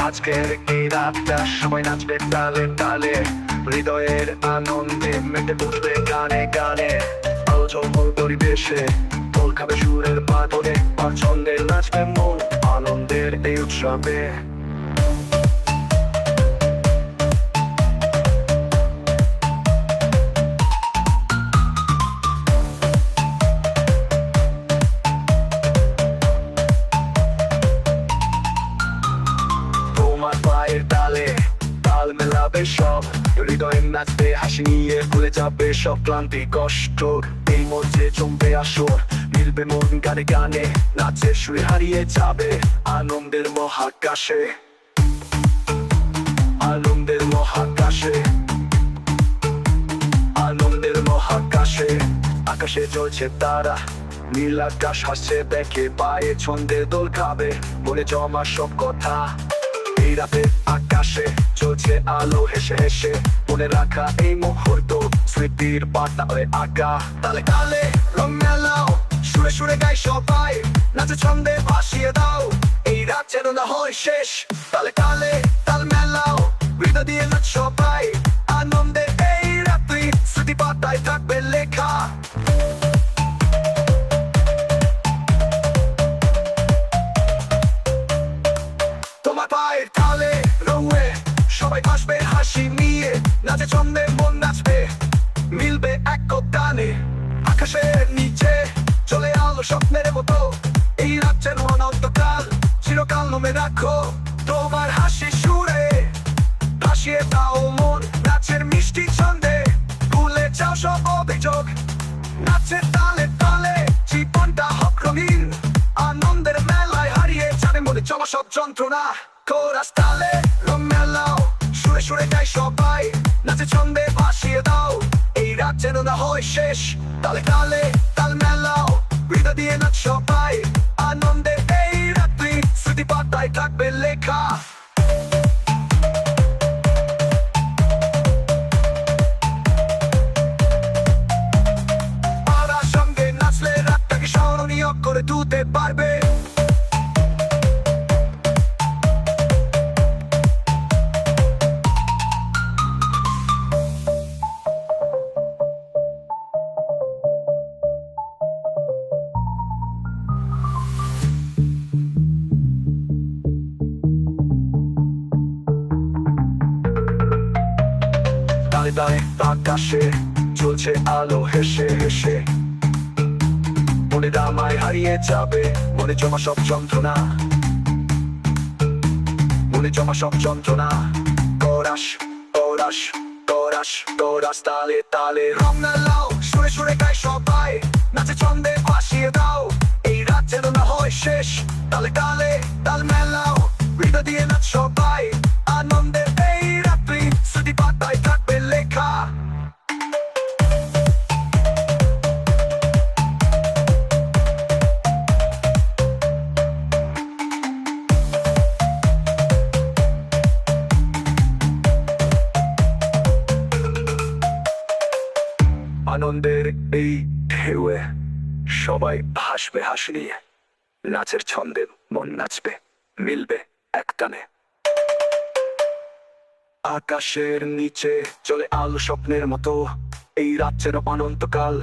আজকের এই রাতটা সবাই নাচবে তালে তালে, হৃদয়ের আনন্দে মেতে উঠবে গানে গানে। আলো ঝলমল পরিবেশে দোল খাবে সুরের পাথরে, আর ছন্দে নাচবে মন আনন্দের এই উৎসবে। তোমার পায়ের তালে তাল মেলাবে সব, হৃদয়ে নাচবে হাসি নিয়ে, ভুলে যাবে সব ক্লান্তি কষ্ট। এই মধ্যে জমবে আসর, মিলবে মন গানে গানে, নাচের সুরে হারিয়ে যাবে আনন্দের মহাকাশে, আনন্দের মহাকাশে, আনন্দের মহাকাশে। আকাশে জ্বলছে তারা, নীল আকাশ হাসছে দেখে, পায়ে ছন্দে দোল খাবে, মনে জমা সব কথা। এই রাতে আকাশে চলছে আলো হেসে হেসে, মনে রাখা এই মুহূর্ত স্মৃতির পাতালে আঁকা। তালে তালে রং মেলাও, সুরে সুরে গাই সবাই, নাচে ছন্দে ভাসিয়ে দাও, এই রাত যেন না হয় শেষ। তালে তালে তাল মেলাও, হৃদয় দিয়ে নাচ সবাই, আনন্দের এই রাত্রি স্মৃতি পাতায় থাকবে লেখা। তোমার পায়ের তালে রঙে সবাই ভাসবে হাসি নিয়ে, নাচে ছন্দে মন নাচবে, মিলবে এক টানে। আকাশের নিচে চলে আলো স্বপ্নের মতো, এই রাত যেন অনন্তকাল, চিরকাল নামে রাখো তোমার হাসি সুরে, ভাসিয়ে দাও মন নাচের মিষ্টি ছন্দে, ভুলে যাও সব অভিযোগ, নাচের তালে তালে জীবনটা হোক রঙিন, আনন্দের মেলায় হারিয়ে যাবে মনে জমা সব যন্ত্রণা। কোরাস তালে রং মেলাও, সুরে সুরে গাই সবাই, নাচে ছন্দে ভাসিয়ে দাও, এই রাত যেন না হয় শেষ। তালে তালে তাল মেলাও, হৃদয় দিয়ে নাচ সবাই, আনন্দের এই রাত্রি স্মৃতি পাতায় থাকবে লেখা। পাড়ার সঙ্গে নাচলে রাতটাকে স্মরণীয় করে তুলতে পারবে। তালে তালে আকাশে চলছে আলো হেসে হেসে, মনে দামায় হারিয়ে যাবে মনে জমা সব যন্ত্রণা, মনে জমা সব যন্ত্রণা। কোরাস কোরাস কোরাস কোরাস তালে তালে রং মেলাও, সুরে সুরে গাই সবাই, নাচে ছন্দে ভাসিয়ে দাও, এই রাত যেন না হয় শেষ। তালে তালে তাল মেলাও, হৃদয় দিয়ে নাচ সবাই, আনন্দের এই রাত্রি স্মৃতি পাতায় থাকবে লেখা। আনন্দের এই ঢেউয়ে সবাই ভাসবে হাসি নিয়ে, নাচের ছন্দে মন নাচবে, মিলবে এক টানে। আকাশের নিচে চলে আলো স্বপ্নের মতো, এই রাত যেন অনন্তকাল,